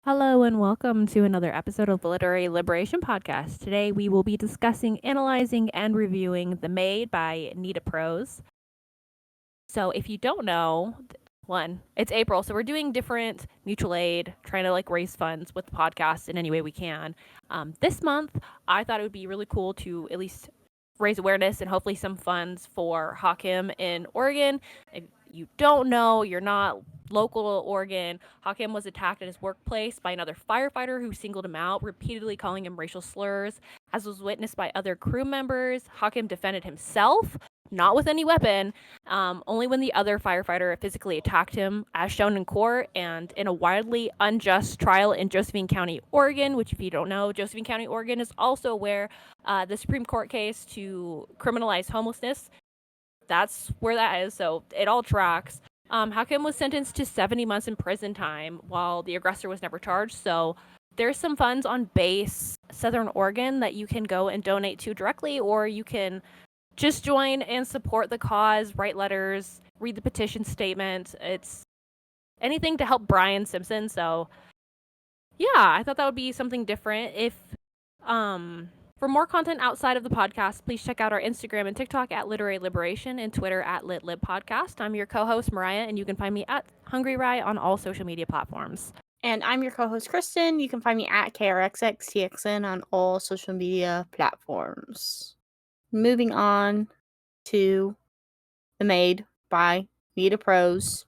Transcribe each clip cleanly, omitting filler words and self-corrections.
Hello and welcome to another episode of the Literary Liberation Podcast. Today we will be discussing, analyzing, and reviewing The Maid by Nita Prose. So if you don't know, it's April, so we're doing different mutual aid, trying to raise funds with the podcast in any way we can. This month, I thought it would be really cool to at least raise awareness and hopefully some funds for Hakim in Oregon. If you don't know, you're not local to Oregon, Hakim was attacked at his workplace by another firefighter who singled him out, repeatedly calling him racial slurs. As was witnessed by other crew members, Hakim defended himself, not with any weapon, only when the other firefighter physically attacked him, as shown in court and in a widely unjust trial in Josephine County, Oregon, which, if you don't know, Josephine County, Oregon is also where the Supreme Court case to criminalize homelessness, that's where that is, so it all tracks. Hakim was sentenced to 70 months in prison time while the aggressor was never charged, so there's some funds on Base Southern Oregon that you can go and donate to directly, or you can just join and support the cause, write letters, read the petition statement. It's anything to help Brian Simpson. So yeah, I thought that would be something different. If for more content outside of the podcast, please check out our Instagram and TikTok at Literary Liberation and Twitter at LitLibPodcast. I'm your co-host, Mariah, and you can find me at Hungry Rye on all social media platforms. And I'm your co-host, Kristen. You can find me at KRXXTXN on all social media platforms. Moving on to The Maid by Nita Prose,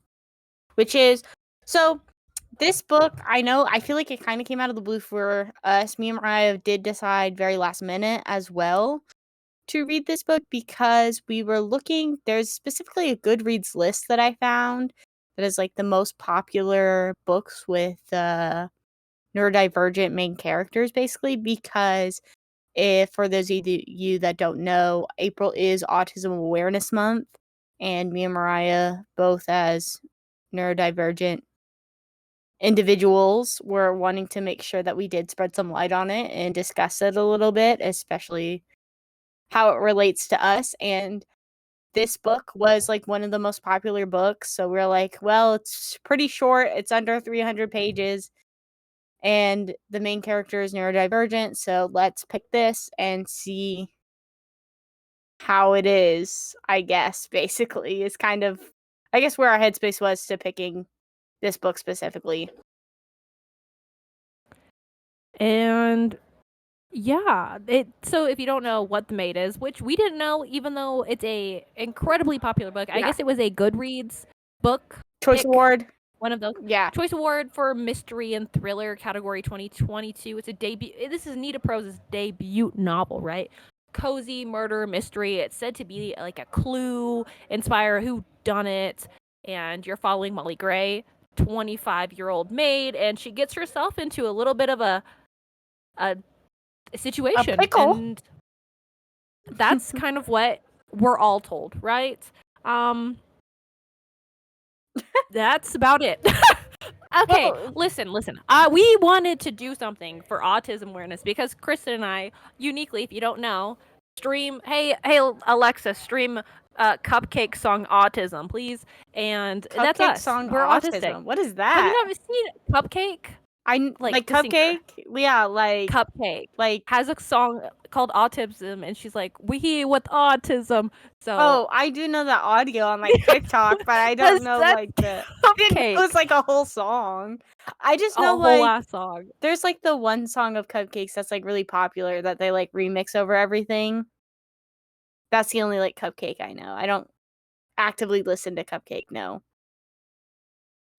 which is, so this book, I feel like it kind of came out of the blue for us. Me and Mariah did decide very last minute as well to read this book because we were looking, there's specifically a Goodreads list that I found that is the most popular books with neurodivergent main characters, basically, because for those of you that don't know, April is Autism Awareness Month, and me and Mariah, both as neurodivergent individuals, were wanting to make sure that we did spread some light on it and discuss it a little bit, especially how it relates to us. And this book was one of the most popular books, so we're well, it's pretty short, it's under 300 pages, and the main character is neurodivergent, so let's pick this and see how it is, I guess, basically, is kind of, I guess, where our headspace was to picking this book specifically. And yeah, so if you don't know what The Maid is, which we didn't know, even though it's a incredibly popular book, I guess it was a Goodreads book Choice Award. One of those. Yeah. Choice Award for Mystery and Thriller category 2022. It's a debut. This is Nita Prose's debut novel, right? Cozy murder mystery. It's said to be a clue, inspire whodunit, and you're following Molly Gray, 25-year-old maid, and she gets herself into a little bit of a situation. A pickle. And that's kind of what we're all told, right? That's about it. Okay, listen. We wanted to do something for autism awareness because Kristen and I, uniquely, if you don't know, stream. Hey, Alexa, stream Cupcake song "Autism," please. And Cupcake that's us. Song We're Autism. autistic. What is that? Have you never seen Cupcake? I like Cupcake. Yeah, Cupcake. Has a song called Autism, and she's like, "We with autism." So I do know that audio on TikTok, but I don't know the. It was a whole song. I just know a whole ass song. There's the one song of Cupcakes that's really popular that they remix over everything. That's the only Cupcake I know. I don't actively listen to Cupcake. No.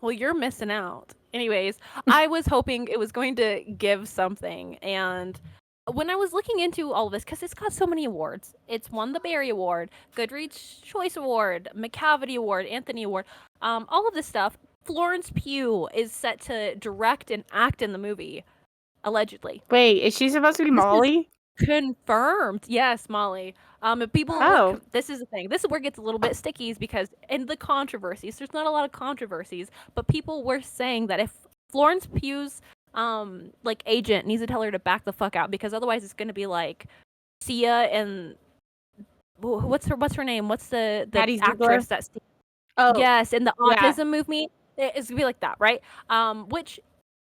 Well, you're missing out. Anyways, I was hoping it was going to give something, and when I was looking into all of this, because it's got so many awards, it's won the Barry Award, Goodreads Choice Award, McCavity Award, Anthony Award, all of this stuff. Florence Pugh is set to direct and act in the movie, allegedly. Wait, is she supposed to be Molly? Confirmed. Yes, Molly. If people Oh. this is the thing. This is where it gets a little bit sticky, is because in the controversies, there's not a lot of controversies, but people were saying that if Florence Pugh's like agent needs to tell her to back the fuck out, because otherwise it's gonna be like Sia and what's her name? What's the Maddie actress Ziegler? that's Oh, yes, in the yeah. autism movie? It's gonna be like that, right? Which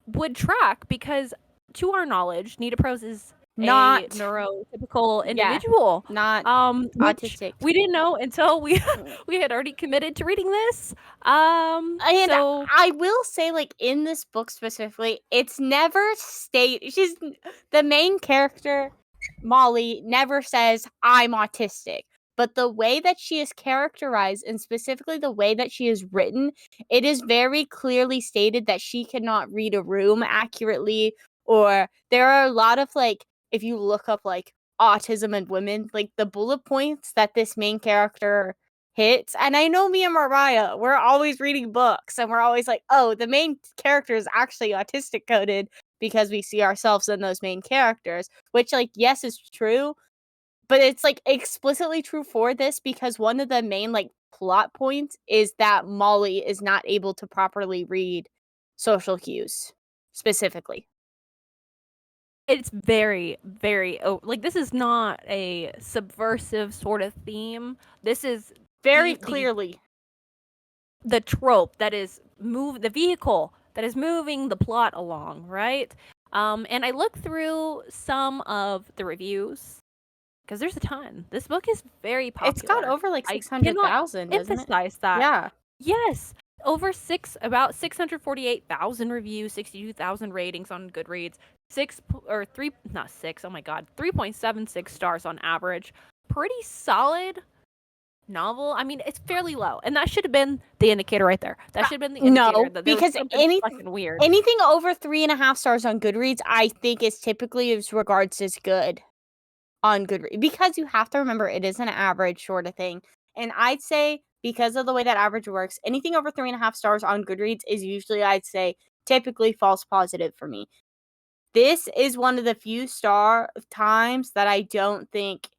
would track, because to our knowledge, Nita Prose is Not a neurotypical individual. not Which autistic. we didn't know until we Mm. we had already committed to reading this. And So I will say, like, in this book specifically, it's never she's the main character, Molly, never says I'm autistic. But the way that she is characterized, and specifically the way that she is written, it is very clearly stated that she cannot read a room accurately. Or there are a lot of, like, if you look up like autism and women, like the bullet points that this main character hits. And I know me and Mariah, we're always reading books and we're always like, oh, the main character is actually autistic coded because we see ourselves in those main characters, which, like, yes, is true, but it's like explicitly true for this because one of the main, like, plot points is that Molly is not able to properly read social cues specifically. it's very, very like, this is not a subversive sort of theme. This is Very the clearly. the trope that is the vehicle that is moving the plot along, right? And I looked through some of the reviews, because there's a ton. This book is very popular. It's got over like I 600,000, doesn't it? emphasize that. Yeah. Yes, about 648,000 reviews, 62,000 ratings on Goodreads, 3.76 stars on average. Pretty solid novel. I mean, it's fairly low, and that should have been the indicator right there. That should have been the indicator that there was something fucking weird. Anything over 3.5 stars on Goodreads, I think, is typically as regards as good on Goodreads, because you have to remember it is an average sort of thing. And I'd say, because of the way that average works, anything over 3.5 stars on Goodreads is usually, I'd say, typically false positive for me. This is one of the few times that I don't think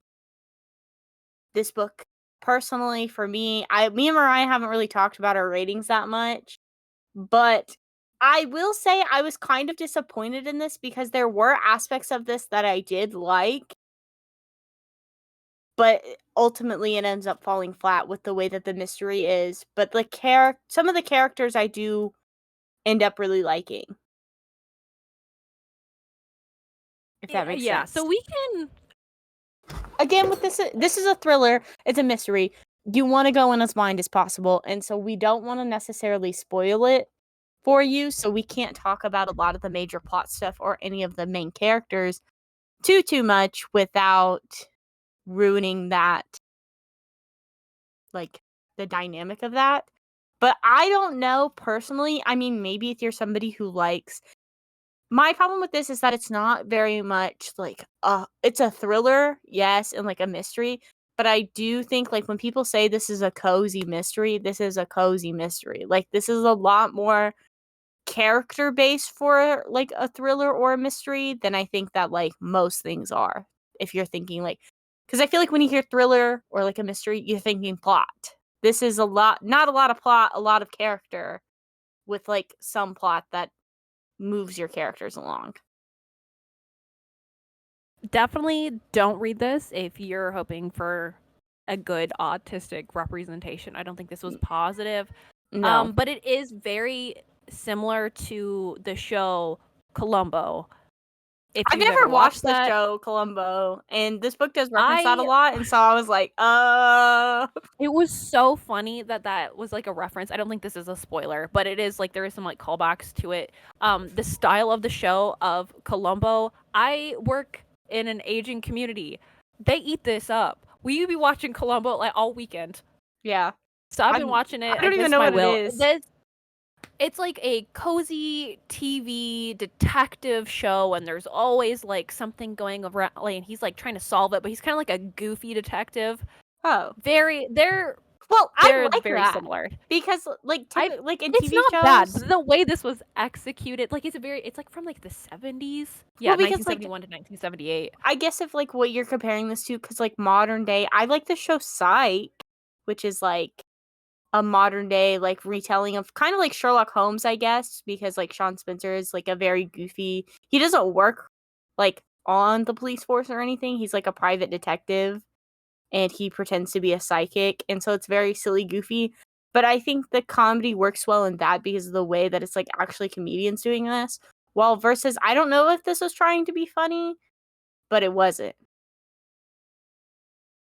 this book, personally, for me and Mariah haven't really talked about our ratings that much, but I will say I was kind of disappointed in this because there were aspects of this that I did like, but ultimately it ends up falling flat with the way that the mystery is. But some of the characters I do end up really liking. If that makes sense. So we can, again, with this is a thriller, it's a mystery. You want to go in as blind as possible, and so we don't want to necessarily spoil it for you, so we can't talk about a lot of the major plot stuff or any of the main characters too much without ruining that, like, the dynamic of that. But I don't know personally. I mean, maybe if you're somebody who likes, my problem with this is that it's not very much like it's a thriller, yes, and like a mystery, but I do think, like, when people say this is a cozy mystery, this is a cozy mystery. Like, this is a lot more character based for, like, a thriller or a mystery than I think that, like, most things are. If you're thinking, like, because I feel like when you hear thriller or like a mystery, you're thinking plot. This is not a lot of plot, a lot of character, with like some plot that moves your characters along. definitely don't read this if you're hoping for a good autistic representation. I don't think this was positive. No. But it is very similar to the show Columbo. If I've you've never ever watched the that. show Columbo, and this book does reference that a lot, and so I was like, It was so funny that was like a reference. I don't think this is a spoiler, but it is, like, there is some like callbacks to it. The style of the show of Columbo. I work in an Asian community. They eat this up. We be watching Columbo like all weekend. Yeah. So I've been watching it. I don't even know what it is. It's like a cozy TV detective show, and there's always like something going around, like, and he's like trying to solve it, but he's kind of like a goofy detective. Oh. They're Well, They're I like very that similar. because, like, like in It's TV not bad, shows. but the way this was executed, like, it's like from like the 70s. Yeah, Well, because like 1971 to 1978. I guess if like what you're comparing this to, because like modern day, I like the show Psych, which is like a modern day like retelling of kind of like Sherlock Holmes, I guess, because like Sean Spencer is like a very goofy. He doesn't work like on the police force or anything. He's like a private detective and he pretends to be a psychic, and so it's very silly, goofy. But I think the comedy works well in that because of the way that it's like actually comedians doing this. While versus, I don't know if this was trying to be funny, but it wasn't.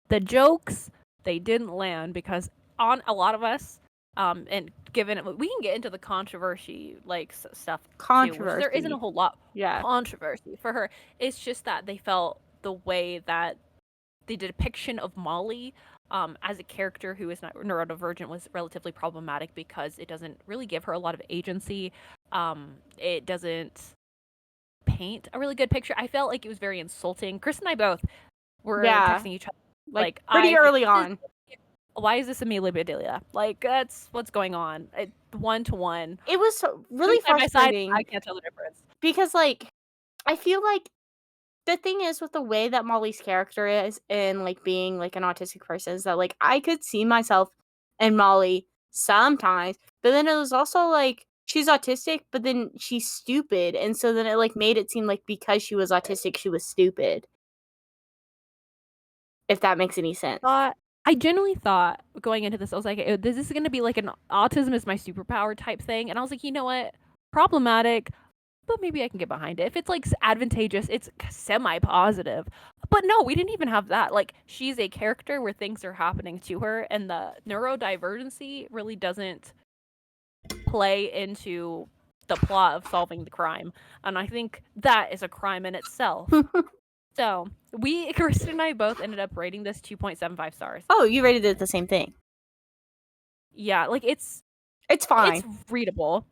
The jokes, they didn't land because on a lot of us, and given we can get into the controversy like stuff too, which there isn't a whole lot Yeah. controversy for her. It's just that they felt the way that the depiction of Molly as a character who is not neurodivergent was relatively problematic because it doesn't really give her a lot of agency. It doesn't paint a really good picture. I felt like it was very insulting. Chris and I both were Yeah. texting each other Like pretty early on. why is this Amelia Bedelia? Like, that's what's going on. One to one. It was really Side by side, frustrating I can't tell the difference. because like I feel like the thing is with the way that Molly's character is and like being like an autistic person is that like I could see myself in Molly sometimes, but then it was also like she's autistic, but then she's stupid, and so then it like made it seem like because she was autistic, she was stupid. If that makes any sense. I genuinely thought going into this, I was like, this is going to be like an autism is my superpower type thing. And I was like, you know what? Problematic, but maybe I can get behind it. If it's like advantageous, it's semi positive. But no, we didn't even have that. Like, she's a character where things are happening to her, and the neurodivergency really doesn't play into the plot of solving the crime. And I think that is a crime in itself. So, Kristen and I both ended up rating this 2.75 stars. Oh, you rated it the same thing. Yeah, like it's fine. It's readable.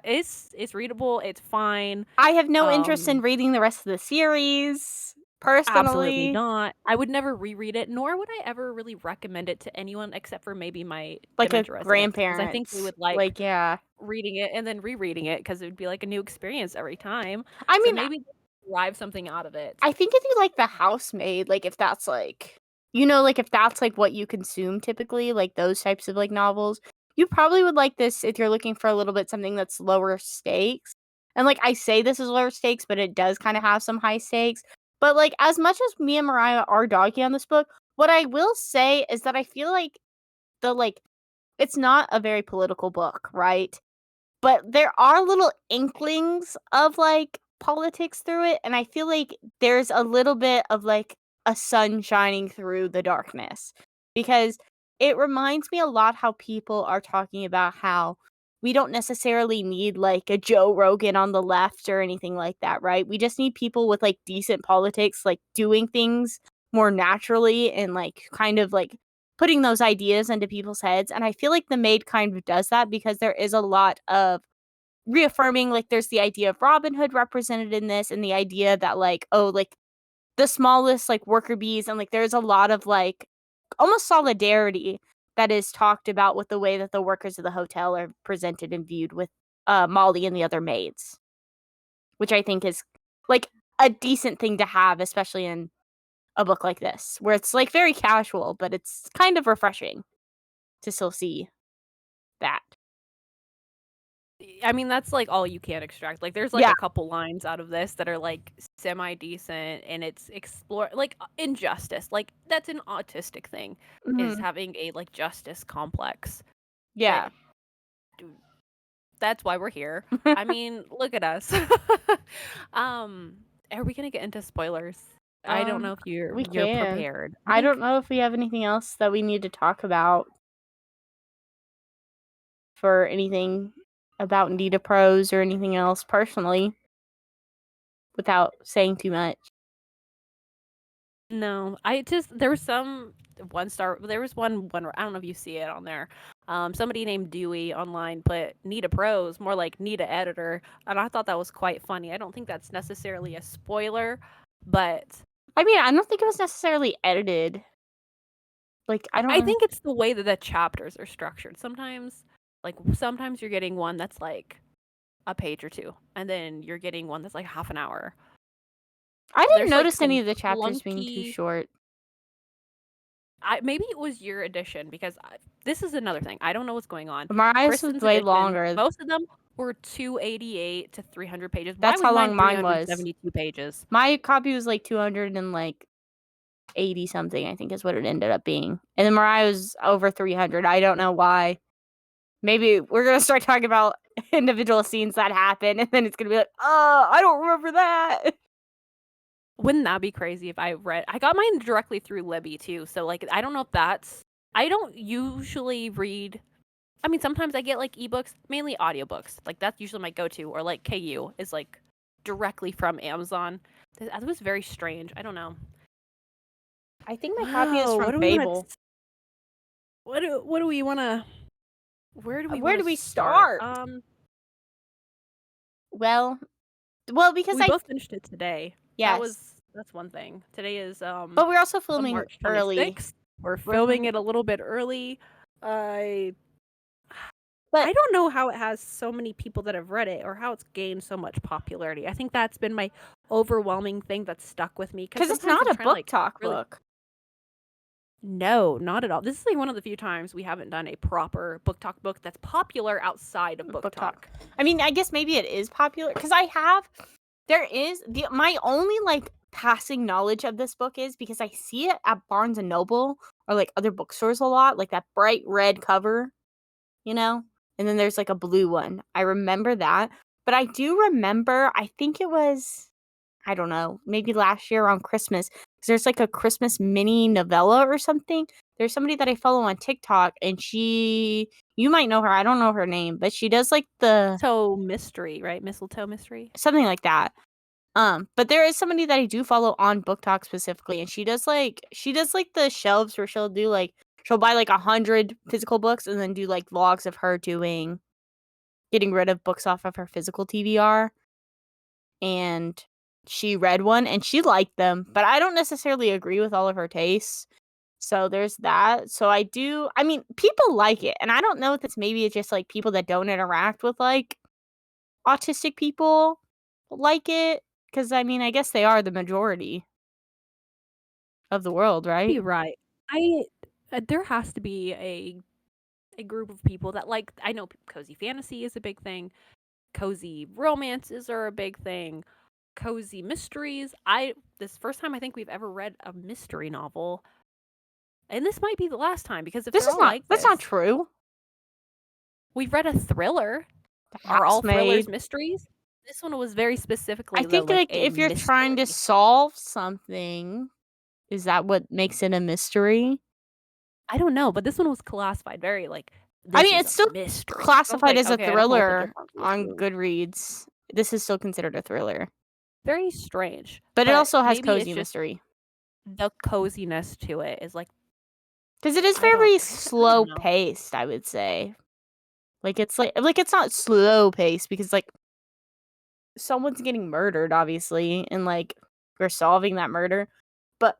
It's readable. It's fine. I have no interest in reading the rest of the series. Personally, absolutely not. I would never reread it, nor would I ever really recommend it to anyone except for maybe my like a grandparents. grandparent. I think they would like yeah, reading it and then rereading it because it would be like a new experience every time. I mean, so maybe derive something out of it. I think if you like The Housemaid, like if that's like, you know, like if that's like what you consume typically, like those types of like novels, you probably would like this if you're looking for a little bit something that's lower stakes. And like I say this is lower stakes, but it does kind of have some high stakes. But like as much as me and Mariah are doggy on this book, what I will say is that I feel like it's not a very political book, right? But there are little inklings of like politics through it, and I feel like there's a little bit of like a sun shining through the darkness because it reminds me a lot how people are talking about how we don't necessarily need like a Joe Rogan on the left or anything like that, right? We just need people with like decent politics, like doing things more naturally and like kind of like putting those ideas into people's heads. And I feel like The Maid kind of does that because there is a lot of reaffirming, like there's the idea of Robin Hood represented in this and the idea that like, oh, like the smallest like worker bees, and like there's a lot of like almost solidarity that is talked about with the way that the workers of the hotel are presented and viewed with Molly and the other maids, which I think is like a decent thing to have, especially in a book like this where it's like very casual, but it's kind of refreshing to still see that. I mean, that's like all you can extract. Like, there's like a couple lines out of this that are like semi decent, and it's explore like injustice. Like, that's an autistic thing, is having a like justice complex. Yeah. But, dude, that's why we're here. I mean, look at us. Are we gonna get into spoilers? I don't know if you're prepared. I don't know if we have anything else that we need to talk about for anything about Nita Prose or anything else personally without saying too much. No, there was some one star. There was one I don't know if you see it on there. Somebody named Dewey online put Nita Prose, more like Nita Editor, and I thought that was quite funny. I don't think that's necessarily a spoiler, but I mean, I don't think it was necessarily edited. Like, I don't I know. think it's the way that the chapters are structured. Sometimes you're getting one that's like a page or two, and then you're getting one that's like half an hour. I didn't There's like notice any some of the chapters being too clunky. short. Maybe it was your edition because this is another thing. I don't know what's going on. Mariah's was Kristen's way edition, longer. most of them were 288 to 300 pages. Why That's was how mine long mine was. 372 pages? My copy was like 280 something, I think is what it ended up being. And then Mariah was over 300. I don't know why. Maybe we're going to start talking about individual scenes that happen, and then it's going to be like, I don't remember that. Wouldn't that be crazy if I got mine directly through Libby too. So like I don't know if that's I don't usually read. I mean, sometimes I get like ebooks, mainly audiobooks. Like that's usually my go-to, or like KU is like directly from Amazon. That was very strange. I don't know. I think my copy is from Fable. What do we want to? Where do we start? Well, because we both finished it today. Yes. That's one thing. Today is But we're also filming March 26th. early. We're filming it a little bit early. I don't know how it has so many people that have read it or how it's gained so much popularity. I think that's been my overwhelming thing that's stuck with me. Because it's not a book talk book. No, not at all. This is like one of the few times we haven't done a proper book talk book that's popular outside of book talk. I mean, I guess maybe it is popular because my only like passing knowledge of this book is because I see it at Barnes and Noble or like other bookstores a lot, like that bright red cover, you know? And then there's like a blue one. I remember that. But I do remember, I think it was, I don't know, maybe last year around Christmas, because there's like a Christmas mini novella or something. There's somebody that I follow on TikTok, and you might know her. I don't know her name, but she does like the Mistletoe mystery, right? Mistletoe mystery, something like that. But there is somebody that I do follow on Book Talk specifically, and she does like the shelves where she'll buy like 100 physical books and then do like vlogs of her getting rid of books off of her physical TBR. And she read one and she liked them, but I don't necessarily agree with all of her tastes. So there's that. So people like it. And I don't know if it's just like people that don't interact with like autistic people like it. Because I mean, I guess they are the majority of the world, right? You're right. There has to be a group of people that like. I know cozy fantasy is a big thing. Cozy romances are a big thing. Cozy mysteries. This first time I think we've ever read a mystery novel, and this might be the last time because if that's not true. We've read a thriller. Are all thrillers mysteries? This one was very specifically. I think like if you're trying to solve something, is that what makes it a mystery? I don't know, but this one was classified very like. I mean, it's still classified as a thriller on Goodreads. This is still considered a thriller. Very strange. But it also has cozy mystery. The coziness to it is like. Because it is very slow paced, I would say. Like it's it's not slow paced because like someone's getting murdered, obviously, and like we're solving that murder. But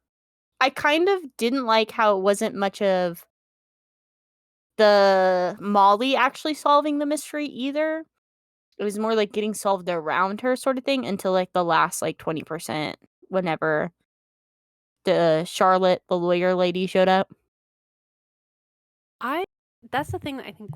I kind of didn't like how it wasn't much of the Molly actually solving the mystery either. It was more like getting solved around her sort of thing until like the last like 20% whenever the Charlotte, the lawyer lady, showed up. That's the thing that I think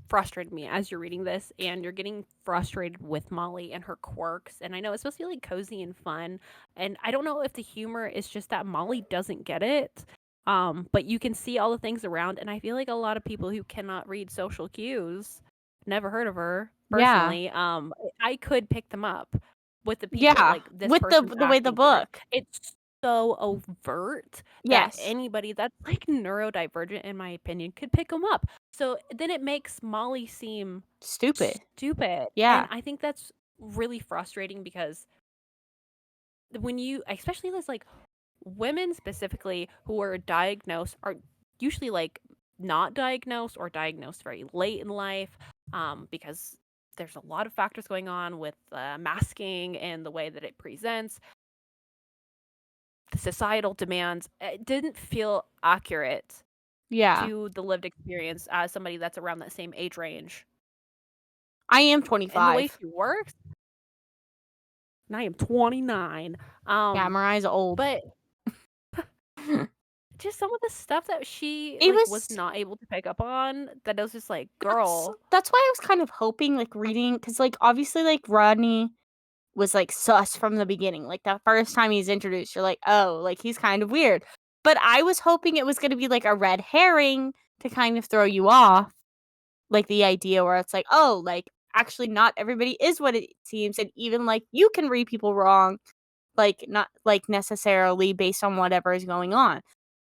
frustrated me as you're reading this, and you're getting frustrated with Molly and her quirks. And I know it's supposed to be like cozy and fun, and I don't know if the humor is just that Molly doesn't get it. But you can see all the things around, and I feel like a lot of people who cannot read social cues, never heard of her personally. Yeah. I could pick them up with the people like this with the way the book. It's so overt that anybody that's like neurodivergent, in my opinion, could pick them up. So then it makes Molly seem stupid. Yeah. And I think that's really frustrating because when especially as like women specifically who are diagnosed are usually like not diagnosed or diagnosed very late in life, because there's a lot of factors going on with masking and the way that it presents. The societal demands, it didn't feel accurate to the lived experience as somebody that's around that same age range. I am And the way 25. she works, and I am 29. Yeah, Mariah's old. But just some of the stuff that she was not able to pick up on, that I was just like, girl. That's why I was kind of hoping, like, reading, because, like, obviously, like, Rodney was, like, sus from the beginning. Like, the first time he's introduced, you're like, oh, like, he's kind of weird. But I was hoping it was going to be, like, a red herring to kind of throw you off. Like, the idea where it's like, oh, like, actually not everybody is what it seems. And even, like, you can read people wrong. Like, not, like, necessarily based on whatever is going on.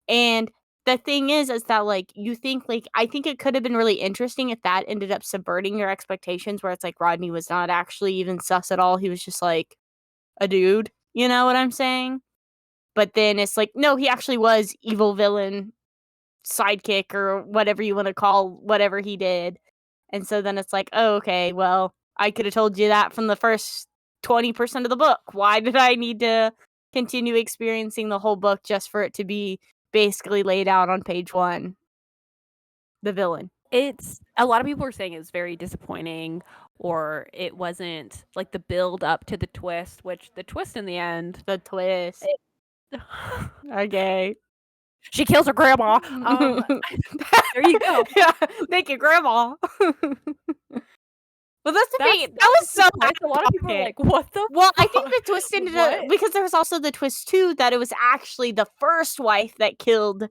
And the thing is that, like, you think, like, I think it could have been really interesting if that ended up subverting your expectations, where it's like Rodney was not actually even sus at all. He was just, like, a dude. You know what I'm saying? But then it's like, no, he actually was evil villain sidekick, or whatever you want to call whatever he did. And so then it's like, oh, okay, well, I could have told you that from the first 20% of the book. Why did I need to continue experiencing the whole book just for it to be basically laid out on page 1? The villain. It's a lot of people are saying it's very disappointing, or it wasn't like the build up to the twist, which the twist in the end. The twist. Okay. She kills her grandma. There you go. Yeah, naked grandma. Well, that's the thing. That was so a lot of people are like, what the Well, fuck? I think the twist ended up, because there was also the twist too, that it was actually the first wife that killed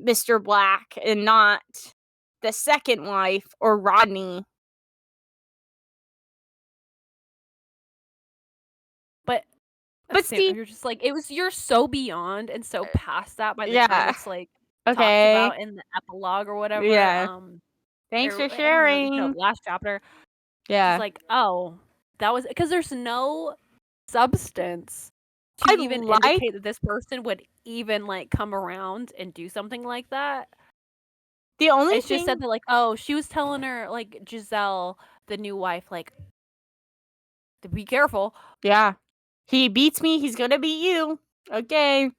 Mr. Black and not the second wife or Rodney. But see, you're just like, you're so beyond and so past that by the time it's like talked about in the epilogue or whatever. Yeah. Thanks for sharing. Last chapter. Yeah. It's like, oh, that was because there's no substance to even indicate that this person would even like come around and do something like that. The only it's just said that, like, oh, she was telling her, like, Giselle, the new wife, like, to be careful. Yeah. He beats me, he's gonna beat you. Okay.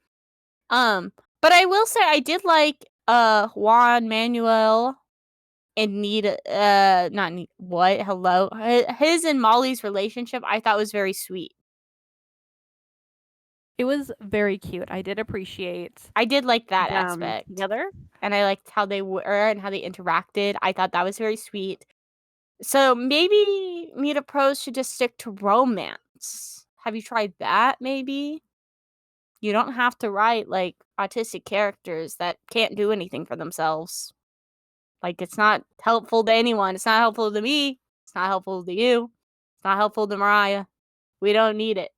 But I will say I did like Juan Manuel and Nita, not Nita, what? Hello? His and Molly's relationship I thought was very sweet. It was very cute. I did appreciate. I did like that aspect. Together. And I liked how they were and how they interacted. I thought that was very sweet. So maybe Nita Prose should just stick to romance. Have you tried that, maybe? You don't have to write, like, autistic characters that can't do anything for themselves. Like, it's not helpful to anyone. It's not helpful to me. It's not helpful to you. It's not helpful to Mariah. We don't need it.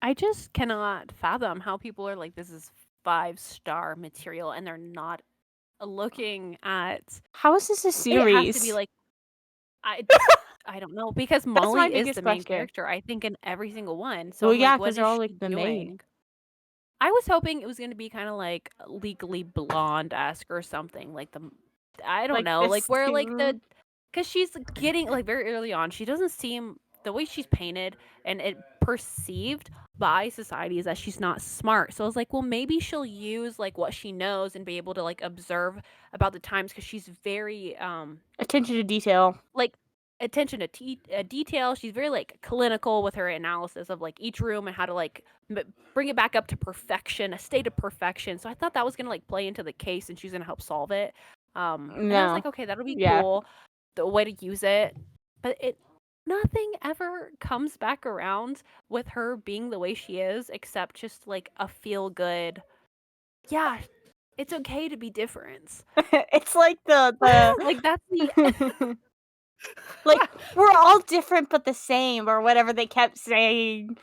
I just cannot fathom how people are like, this is 5-star material, and they're not looking at... How is this a series? It has to be like... I don't know, because Molly is the main character, I think, in every single one. So well, yeah, because they're all like the maid. I was hoping it was going to be kind of like Legally Blonde-esque or something. Like I don't know, like where like the... Because she's getting, like, very early on, she doesn't seem... The way she's painted and it perceived by society is that she's not smart. So I was like, well, maybe she'll use, like, what she knows and be able to, like, observe about the times, because she's very... attention to detail. Like, attention to detail. She's very, like, clinical with her analysis of, like, each room and how to, like, bring it back up to perfection, a state of perfection. So I thought that was going to, like, play into the case and she's going to help solve it. And I was like, okay, that'll be cool. The way to use it. But nothing ever comes back around with her being the way she is, except just, like, a feel-good, yeah, it's okay to be different. It's like the like, that's the... like, we're all different but the same, or whatever they kept saying.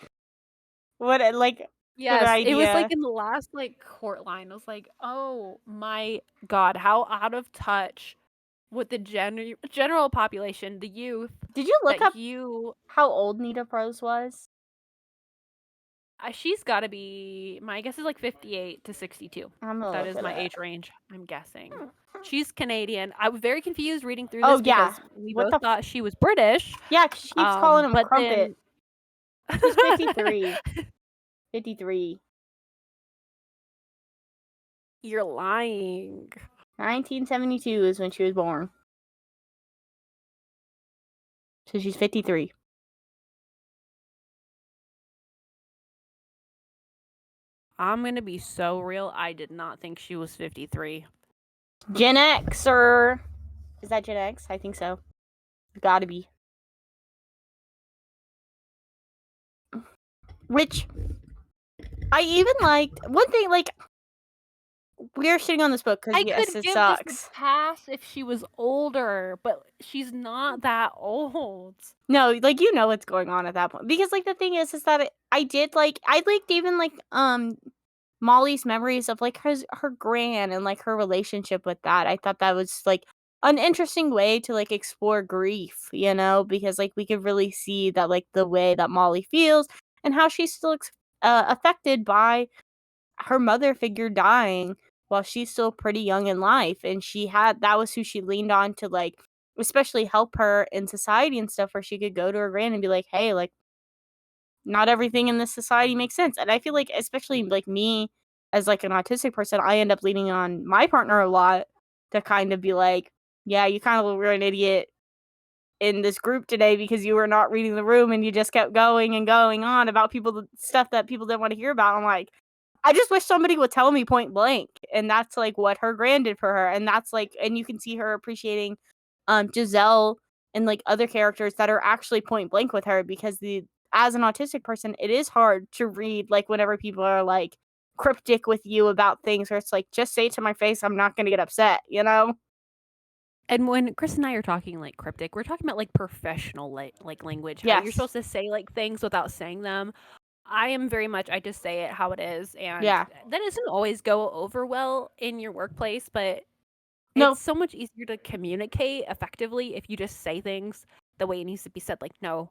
What, like... Yes, it was, like, in the last, like, court line. I was like, oh my god, how out of touch with the general population, the youth. Did you look up how old Nita Prose was? She's got to be, my guess is like 58 to 62. That is my age range, I'm guessing. She's Canadian. I was very confused reading through this because we both thought she was British. Yeah, because she keeps calling him Crumpet. She's 53. 53. You're lying. 1972 is when she was born. So she's 53. I'm going to be so real. I did not think she was 53. Gen Xer. Is that Gen X? I think so. Gotta be. Which, I even liked, one thing, like, we're shitting on this book because, yes, it sucks. Pass if she was older, but she's not that old. No, like, you know what's going on at that point. Because, like, the thing is that I liked even, like, Molly's memories of, like, her gran and, like, her relationship with that. I thought that was, like, an interesting way to, like, explore grief, you know? Because, like, we could really see that, like, the way that Molly feels and how she's still affected by her mother figure dying while she's still pretty young in life, and that was who she leaned on to, like, especially help her in society and stuff, where she could go to her gran and be like, hey, like, not everything in this society makes sense. And I feel like, especially like me as like an autistic person, I end up leaning on my partner a lot to kind of be like, yeah, you kind of were an idiot in this group today because you were not reading the room and you just kept going and going on about stuff that people didn't want to hear about. I'm like, I just wish somebody would tell me point blank. And that's like what her gran did for her. And that's like, and you can see her appreciating Giselle and like other characters that are actually point blank with her, because as an autistic person, it is hard to read, like, whenever people are like cryptic with you about things, where it's like, just say it to my face, I'm not going to get upset, you know? And when Chris and I are talking like cryptic, we're talking about like professional like language. How you're Yes. supposed to say like things without saying them. I am very much, I just say it how it is, and Yeah. that doesn't always go over well in your workplace, but No. it's so much easier to communicate effectively if you just say things the way it needs to be said. Like, no,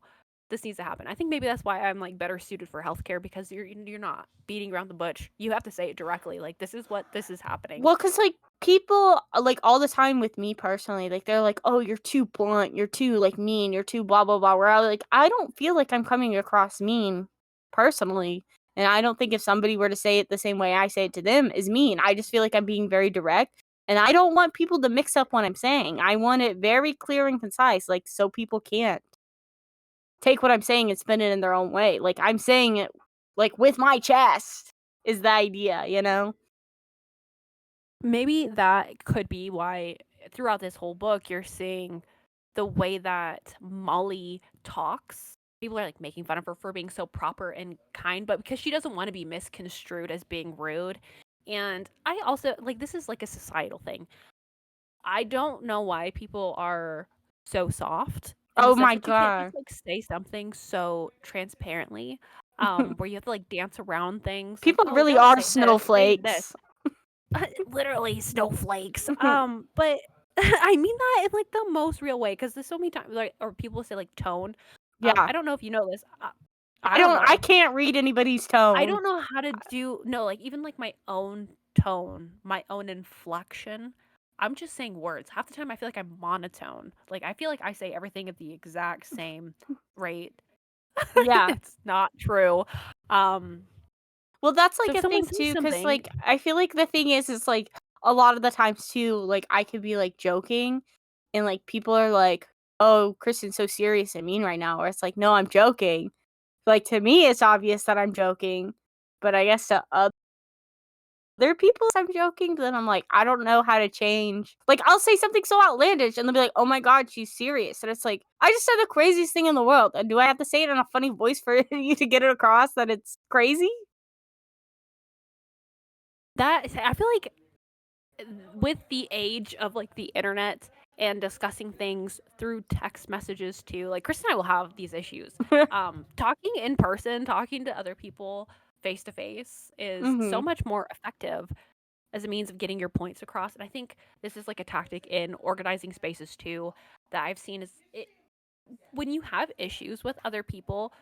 this needs to happen. I think maybe that's why I'm like better suited for healthcare, because you're not beating around the bush. You have to say it directly. Like, this is happening. Well, because, like, people, like, all the time with me personally, like, they're like, oh, you're too blunt, you're too, like, mean, you're too blah, blah, blah. Where I don't feel like I'm coming across mean personally. And I don't think if somebody were to say it the same way I say it to them is mean. I just feel like I'm being very direct. And I don't want people to mix up what I'm saying. I want it very clear and concise, like, so people can't take what I'm saying and spin it in their own way. Like, I'm saying it, like, with my chest is the idea, you know? Maybe that could be why throughout this whole book you're seeing the way that Molly talks. People are like making fun of her for being so proper and kind, but because she doesn't want to be misconstrued as being rude. And I also like, this is like a societal thing. I don't know why people are so soft in the Oh sense my that you can't God. just like say something so transparently, where you have to like dance around things. People like, oh, really don't are say this, say snowflakes. literally snowflakes. But I mean that in like the most real way, because there's so many times like, or people say like tone. Yeah. I don't know if you know this. I don't know. I can't read anybody's tone. I don't know how to do like even like my own tone, my own inflection. I'm just saying words. Half the time I feel like I'm monotone. Like I feel like I say everything at the exact same rate. Yeah. It's not true. Well, that's So like if a someone thing says too, because something, like I feel like the thing is like a lot of the times too, like I could be like joking, and like people are like, "Oh, Kristen's so serious and mean right now," or it's like, "No, I'm joking." Like, to me, it's obvious that I'm joking, but I guess to other people, I'm joking. But then I'm like, I don't know how to change. Like, I'll say something so outlandish, and they'll be like, "Oh my God, she's serious," and it's like, I just said the craziest thing in the world, and do I have to say it in a funny voice for you to get it across that it's crazy? that I feel like with the age of like the internet and discussing things through text messages too, like Chris and I will have these issues. Talking in person, talking to other people face to face is so much more effective as a means of getting your points across. And I think this is like a tactic in organizing spaces too that I've seen is when you have issues with other people,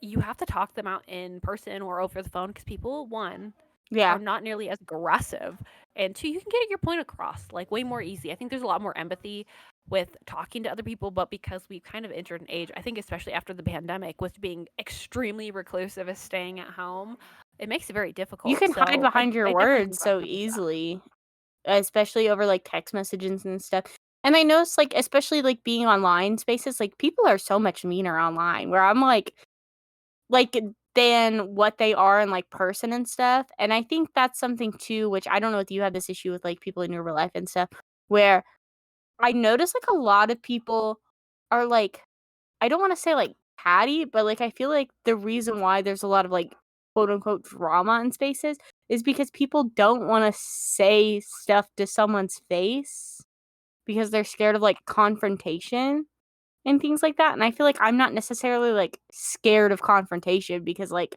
you have to talk them out in person or over the phone, because people, one, Yeah. are not nearly as aggressive, and two, you can get your point across like way more easy. I think there's a lot more empathy with talking to other people, but because we've kind of entered an age, I think especially after the pandemic, with being extremely reclusive as staying at home, it makes it very difficult. You can hide So behind your I definitely words think so that. easily, especially over like text messages and stuff. And I noticed, like, especially like being online spaces, like people are so much meaner online. Where I'm like than what they are in like person and stuff. And I think that's something too, which I don't know if you have this issue with like people in your real life and stuff, where I notice like a lot of people are like, I don't want to say like catty, but like I feel like the reason why there's a lot of like quote unquote drama in spaces is because people don't want to say stuff to someone's face because they're scared of like confrontation and things like that. And I feel like I'm not necessarily like scared of confrontation because like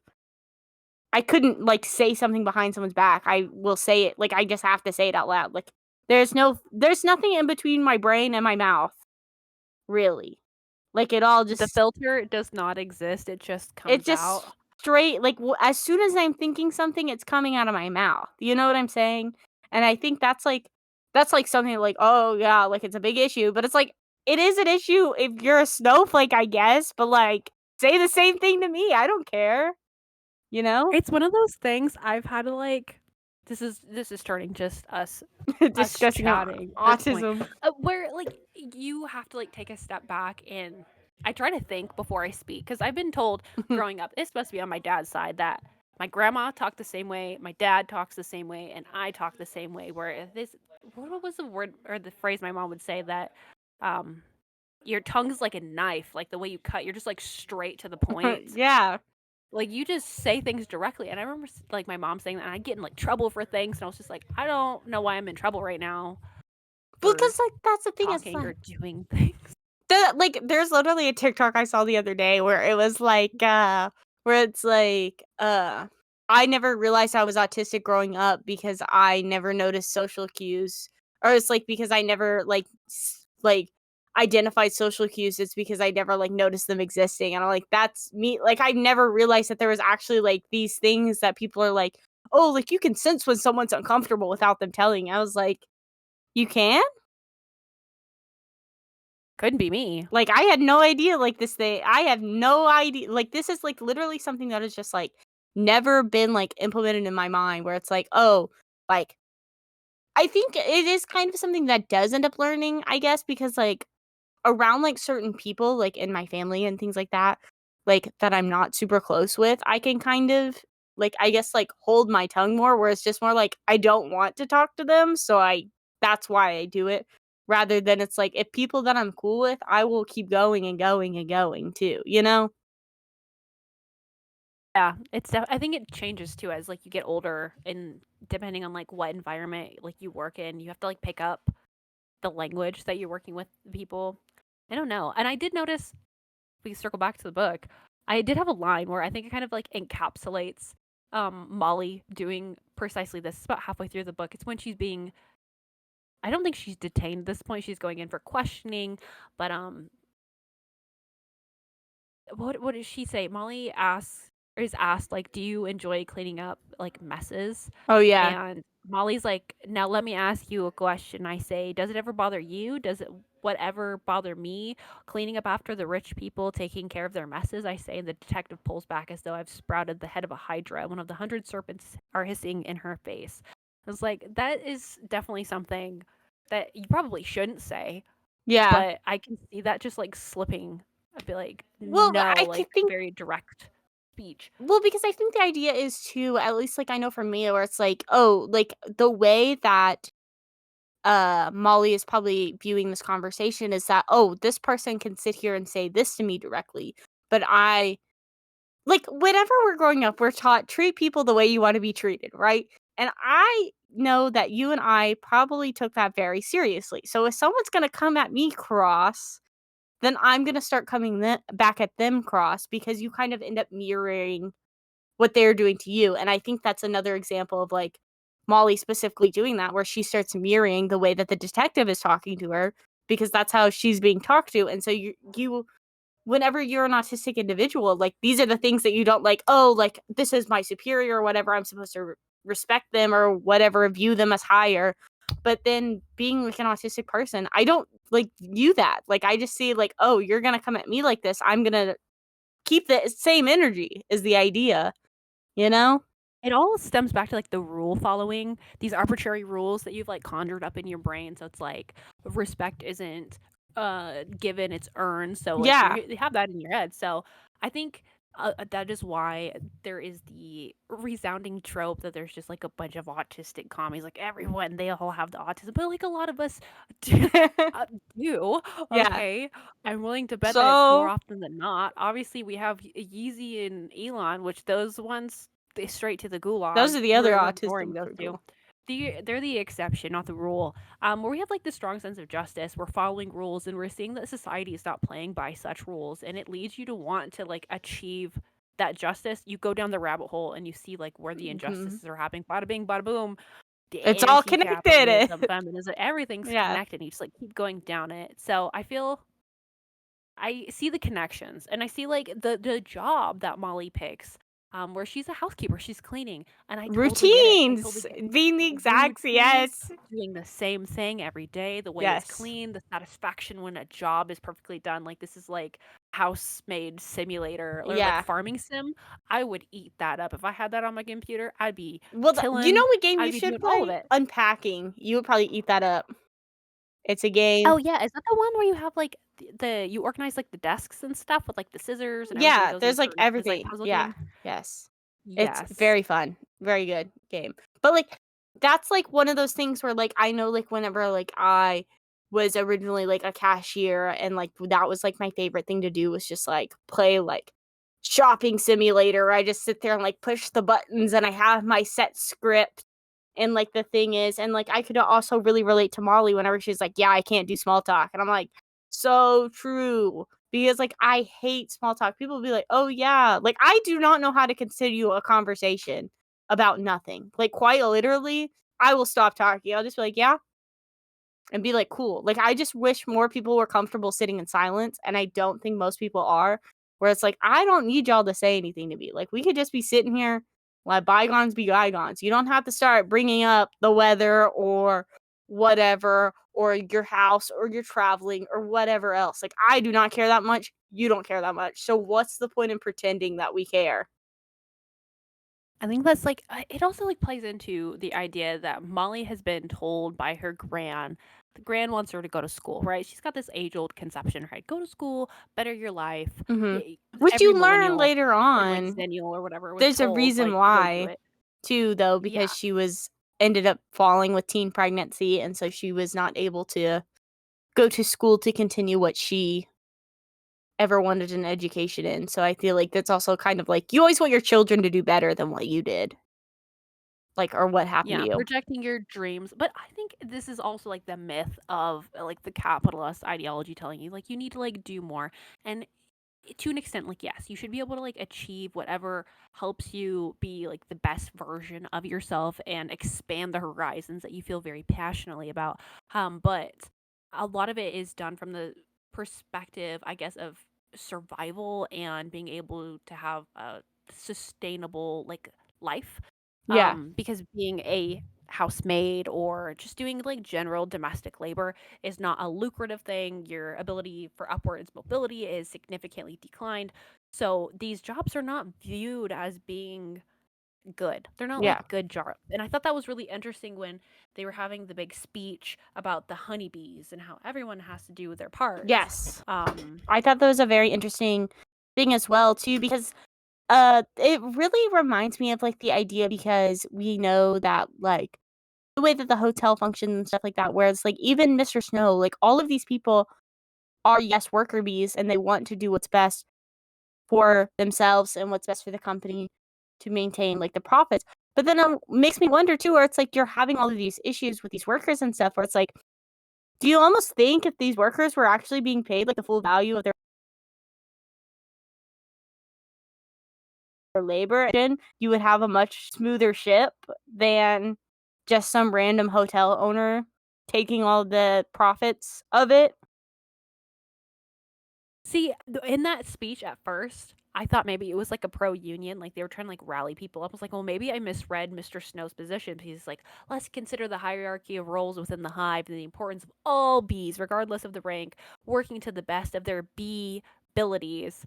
I couldn't like say something behind someone's back. I will say it, like I just have to say it out loud. Like there's nothing in between my brain and my mouth, really. Like it all The just filter does not exist. It just it comes just out. straight like as soon as I'm thinking something, it's coming out of my mouth. You know what I'm saying? And I think that's like something like, oh yeah, like it's a big issue, but it's like it is an issue if you're a snowflake, I guess, but like say the same thing to me. I don't care. You know? It's one of those things I've had to like. This is turning just us Discussing chatting at this point, autism. where like you have to like take a step back, and I try to think before I speak, because I've been told growing up, this must be on my dad's side, that my grandma talked the same way, my dad talks the same way, and I talk the same way. Where this, what was the word or the phrase my mom would say, that um your tongue's like a knife, like the way you cut, you're just like straight to the point. Yeah. Like you just say things directly. And I remember like my mom saying that, and I'd get in like trouble for things, and I was just like, I don't know why I'm in trouble right now for Because like that's the thing, it's talking like or doing things. like there's literally a TikTok I saw the other day where it was like where it's like I never realized I was autistic growing up because I never noticed social cues, or it's like because I never like like identified social cues. It's because I never like noticed them existing, and I'm like, that's me. Like I never realized that there was actually like these things that people are like, oh, like you can sense when someone's uncomfortable without them telling. I was like, you can. Couldn't be me. Like, I had no idea, like, this thing I have no idea, like, this is, like, literally something that has just, like, never been, like, implemented in my mind where it's like, oh, like, I think it is kind of something that does end up learning, I guess, because, like, around, like, certain people, like, in my family and things like that, like, that I'm not super close with, I can kind of, like, I guess, like, hold my tongue more, where it's just more like, I don't want to talk to them, so that's why I do it, rather than it's like, if people that I'm cool with, I will keep going and going and going too, you know? Yeah, I think it changes too as like you get older, and depending on like what environment like you work in, you have to like pick up the language that you're working with people. I don't know. And I did notice, we circle back to the book, I did have a line where I think it kind of like encapsulates Molly doing precisely this. It's about halfway through the book. It's when she's being, I don't think she's detained at this point. She's going in for questioning, but what does she say? Molly asks, or is asked, like, do you enjoy cleaning up like messes? Oh, yeah. And Molly's like, now let me ask you a question. I say, does it ever bother you? Does it whatever bother me? Cleaning up after the rich people, taking care of their messes, I say, and the detective pulls back as though I've sprouted the head of a hydra. One of the 100 serpents are hissing in her face. I was like, that is definitely something that you probably shouldn't say, Yeah. but I can see that just like slipping. I'd be like, Well, no, I like think very direct speech. well, because I think the idea is to, at least, like, I know for me, where it's like, oh, like, the way that Molly is probably viewing this conversation is that, oh, this person can sit here and say this to me directly, but I like, whenever we're growing up, we're taught treat people the way you want to be treated, right? And I know that you and I probably took that very seriously. So if someone's going to come at me cross, then I'm going to start coming back at them cross, because you kind of end up mirroring what they're doing to you. And I think that's another example of like Molly specifically doing that, where she starts mirroring the way that the detective is talking to her, because that's how she's being talked to. And so you whenever you're an autistic individual, like, these are the things that you don't like, oh, like, this is my superior or whatever, I'm supposed to respect them or whatever, view them as higher. But then being like an autistic person, I don't like view that. Like, I just see like, oh, you're gonna come at me like this, I'm gonna keep the same energy is the idea, you know? It all stems back to like the rule following, these arbitrary rules that you've like conjured up in your brain. So it's like respect isn't given, it's earned. So like Yeah. you have that in your head. So I think that is why there is the resounding trope that there's just like a bunch of autistic commies. Like everyone, they all have the autism, but like a lot of us do. do. Yeah. Okay, I'm willing to bet that it's more So often than not. Obviously, we have Yeezy and Elon, which those ones they straight to the gulag. those are the other We're ignoring autism those two. people. They're the exception, not the rule. Where we have like this strong sense of justice, we're following rules, and we're seeing that society is not playing by such rules, and it leads you to want to like achieve that justice. You go down the rabbit hole and you see like where the injustices are happening. Bada bing, bada boom. The It's all connected. anti-capitalism, feminism, everything's Yeah. connected. And you just like keep going down it. So I see the connections, and I see like the job that Molly picks, where she's a housekeeper, she's cleaning, and I totally get it. I totally Routines get being the exact routines, yes. doing the same thing every day, the way it's Yes. clean, the satisfaction when a job is perfectly done. Like this is like housemaid simulator or like Yeah. farming sim. I would eat that up if I had that on my computer. I'd be Well, you know tilling. what game I'd you be should doing all of play? it. Unpacking. You would probably eat that up. It's a game. Oh yeah, is that the one where you have like the you organize like the desks and stuff with like the scissors and everything Yeah, goes in a there's like certain it's like everything. puzzle Yeah. game? Yes. It's Yes. very fun. Very good game. But like that's like one of those things where like I know like whenever like I was originally like a cashier and like that was like my favorite thing to do was just like play like shopping simulator. I just sit there and like push the buttons and I have my set script. And like the thing is, and like I could also really relate to Molly whenever she's like, "Yeah, I can't do small talk," and I'm like, "So true." Because like I hate small talk. People will be like, "Oh yeah," like I do not know how to continue a conversation about nothing. Like quite literally, I will stop talking. I'll just be like, "Yeah," and be like, "Cool." Like I just wish more people were comfortable sitting in silence, and I don't think most people are. Where it's like, I don't need y'all to say anything to me. Like we could just be sitting here, let bygones be bygones. You don't have to start bringing up the weather or whatever or your house or your traveling or whatever else. Like I do not care that much. You don't care that much. So what's the point in pretending that we care? I think that's like it also like plays into the idea that Molly has been told by her gran. The gran wants her to go to school, right? She's got this age-old conception, right? Go to school, better your life. Which Every you learn millennial later and like on. zennial or whatever was There's a told reason like go do why it. too though Yeah. because she was ended up falling with teen pregnancy and so she was not able to go to school to continue what she ever wanted an education in. So I feel like that's also kind of like you always want your children to do better than what you did. Like or what happened to Yeah, you. projecting your dreams. But I think this is also like the myth of like the capitalist ideology telling you like you need to like do more. And to an extent, like yes, you should be able to like achieve whatever helps you be like the best version of yourself and expand the horizons that you feel very passionately about. But a lot of it is done from the perspective, I guess, of survival and being able to have a sustainable like life. Yeah. Because being a housemaid or just doing like general domestic labor is not a lucrative thing. Your ability for upwards mobility is significantly declined. So these jobs are not viewed as being good. They're not Yeah. like good jobs. And I thought that was really interesting when they were having the big speech about the honeybees and how everyone has to do their part. Yes. I thought that was a very interesting thing as well too because it really reminds me of like the idea because we know that like the way that the hotel functions and stuff like that where it's like even Mr. Snow like all of these people are yes worker bees and they want to do what's best for themselves and what's best for the company to maintain like the profits. But then it makes me wonder too, where it's like you're having all of these issues with these workers and stuff, where it's like, do you almost think if these workers were actually being paid like the full value of their labor, then you would have a much smoother ship than just some random hotel owner taking all the profits of it? See, in that speech at first, I thought maybe it was like a pro union, like they were trying to like rally people up. I was like, well, maybe I misread Mr. Snow's position. He's like, let's consider the hierarchy of roles within the hive and the importance of all bees, regardless of the rank, working to the best of their bee abilities.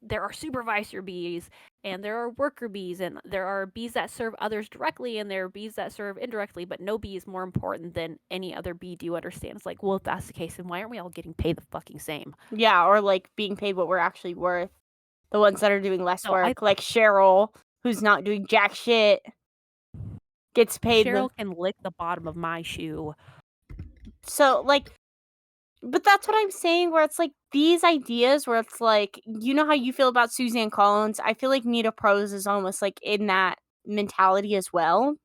there are supervisor bees, and there are worker bees, and there are bees that serve others directly, and there are bees that serve indirectly, but no bee is more important than any other bee. Do you understand? It's like, well, if that's the case, then why aren't we all getting paid the fucking same? Yeah, or like being paid what we're actually worth. The ones that are doing less No, work, like Cheryl, who's not doing jack shit, gets paid Cheryl can lick the bottom of my shoe. So, like, but that's what I'm saying, where it's like these ideas where it's like, you know how you feel about Suzanne Collins? I feel like Nita Prose is almost like in that mentality as well.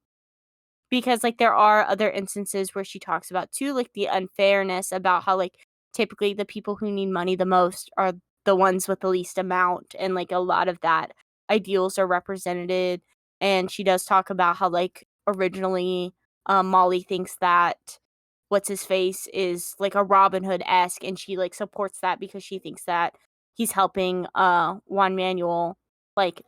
Because like there are other instances where she talks about too, like the unfairness about how like typically the people who need money the most are the ones with the least amount, and like a lot of that ideals are represented. And she does talk about how like originally Molly thinks that what's his face is like a Robin Hood-esque, and she like supports that because she thinks that he's helping Juan Manuel like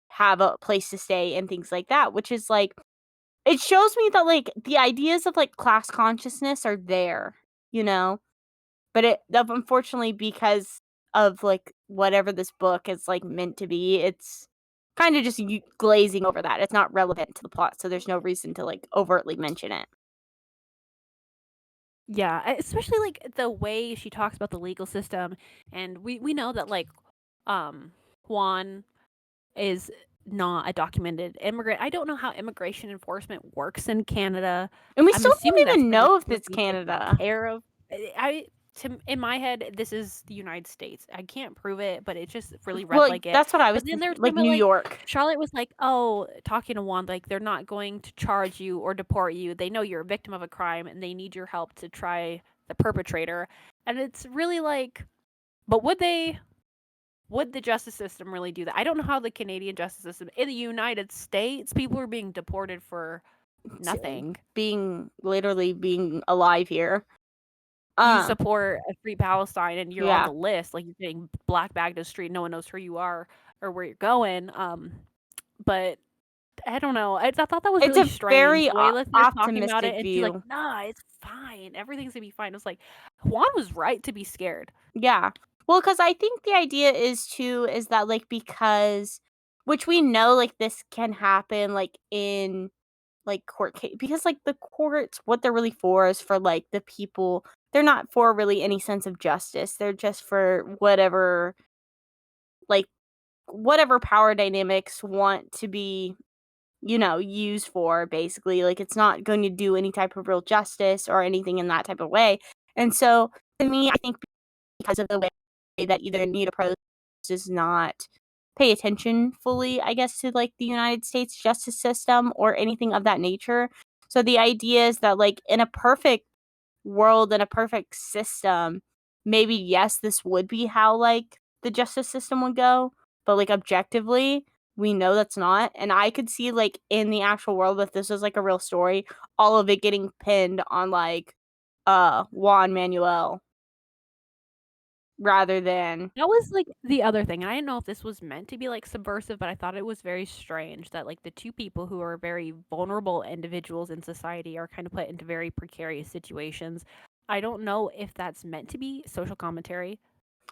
have a place to stay and things like that, which is like it shows me that like the ideas of like class consciousness are there, you know, but unfortunately, because of like whatever this book is like meant to be, it's kind of just glazing over that. It's not relevant to the plot, so there's no reason to like overtly mention it. Yeah, especially like the way she talks about the legal system, and we know that like Juan is not a documented immigrant. I don't know how immigration enforcement works in Canada. And we I'm still assuming don't that's even for the know if would it's be taken Canada. care of. In my head, this is the United States. I can't prove it, but it just really read like it. That's what I was But then there's like New York. Charlotte was like, oh, talking to Juan, like they're not going to charge you or deport you. They know you're a victim of a crime and they need your help to try the perpetrator. And it's really like, but would the justice system really do that? I don't know how the Canadian justice system in the United States, people are being deported for nothing. Literally being alive here. You support a free Palestine and you're on Yeah. the list, like you're getting black bagged to the street, no one knows who you are or where you're going. But I don't know. I thought that was It's really a strange. very The way Liz was talking about optimistic it, and she's like, view. "Nah, it's fine. Everything's gonna be fine." It's like Juan was right to be scared. Yeah. Well, because I think the idea is that like because which we know like this can happen like in like court case, because like the courts, what they're really for is for like the people. They're not for really any sense of justice. They're just for whatever like whatever power dynamics want to be, you know, used for, basically. Like it's not going to do any type of real justice or anything in that type of way. And so to me, I think because of the way that either Nita Prose does not pay attention fully, I guess, to like the United States justice system or anything of that nature. So the idea is that like in a perfect world, in a perfect system, maybe yes, this would be how like the justice system would go, but like objectively, we know that's not. And I could see like in the actual world, if this was like a real story, all of it getting pinned on like Juan Manuel rather than That was like the other thing. I didn't know if this was meant to be like subversive, but I thought it was very strange that like the two people who are very vulnerable individuals in society are kind of put into very precarious situations. I don't know if that's meant to be social commentary,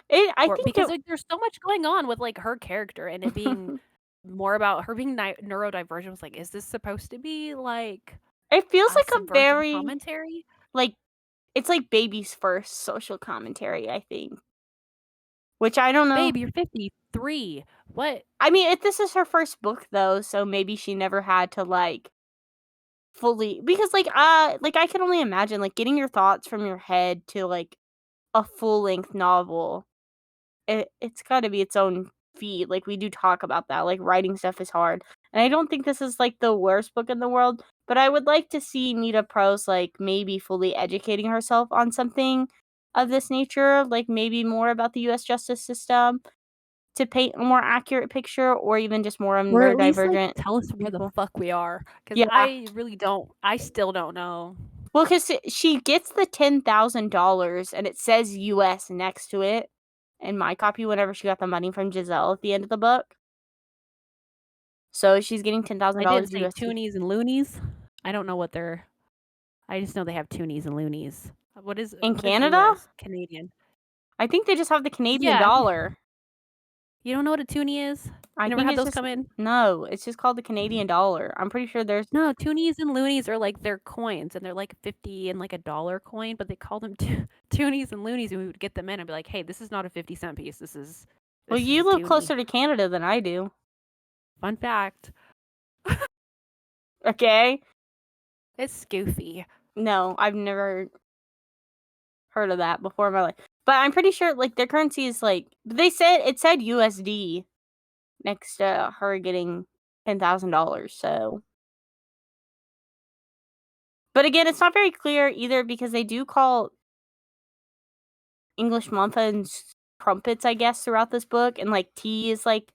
because like there's so much going on with like her character and it being more about her being neurodivergent. Was like, is this supposed to be like it feels like a subversive very commentary? like it's like baby's first social commentary, I think. Which I don't know. Babe, you're 53. What? I mean, if this is her first book though, so maybe she never had to like fully, because like I can only imagine like getting your thoughts from your head to like a full-length novel. It's got to be its own feat. Like we do talk about that. Like writing stuff is hard. And I don't think this is like the worst book in the world, but I would like to see Nita Prose like maybe fully educating herself on something of this nature, like maybe more about the US justice system to paint a more accurate picture, or even just more Or at least like neurodivergent tell us where the people. fuck we are, because Yeah. I still don't know. Well, because she gets the $10,000 and it says US next to it in my copy whenever she got the money from Giselle at the end of the book. So she's getting I $10,000 didn't say USD. toonies and loonies. I don't know what they're. I just know they have toonies and loonies. What is In what is Canada? US? Canadian. I think they just have the Canadian Yeah. dollar. You don't know what a toonie is? I You never think had it's those just come in? no. It's just called the Canadian dollar. I'm pretty sure there's. No, toonies and loonies are like their coins, and they're like 50 and like a dollar coin, but they call them toonies and loonies, and we would get them in and be like, hey, this is not a 50-cent piece. This is Well, a you live toonie. closer to Canada than I do. Fun fact. Okay. It's goofy. No, I've never heard of that before in my life. But I'm pretty sure like their currency is like it said USD next to her getting $10,000. So, but again, it's not very clear either because they do call English muffins crumpets, I guess, throughout this book, and like tea is like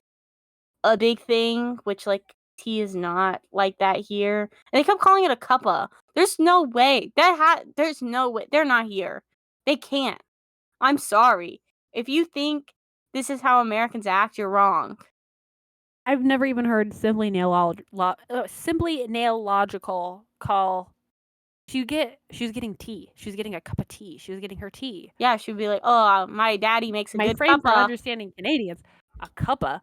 a big thing, which like tea is not like that here. And they kept calling it a cuppa. There's no way there's no way they're not here. They can't. I'm sorry. If you think this is how Americans act, you're wrong. I've never even heard simply logical call. She was getting tea. She was getting a cup of tea. She was getting her tea. Yeah, she'd be like, "Oh, my daddy makes a My good frame for cuppa." understanding Canadians, a cuppa.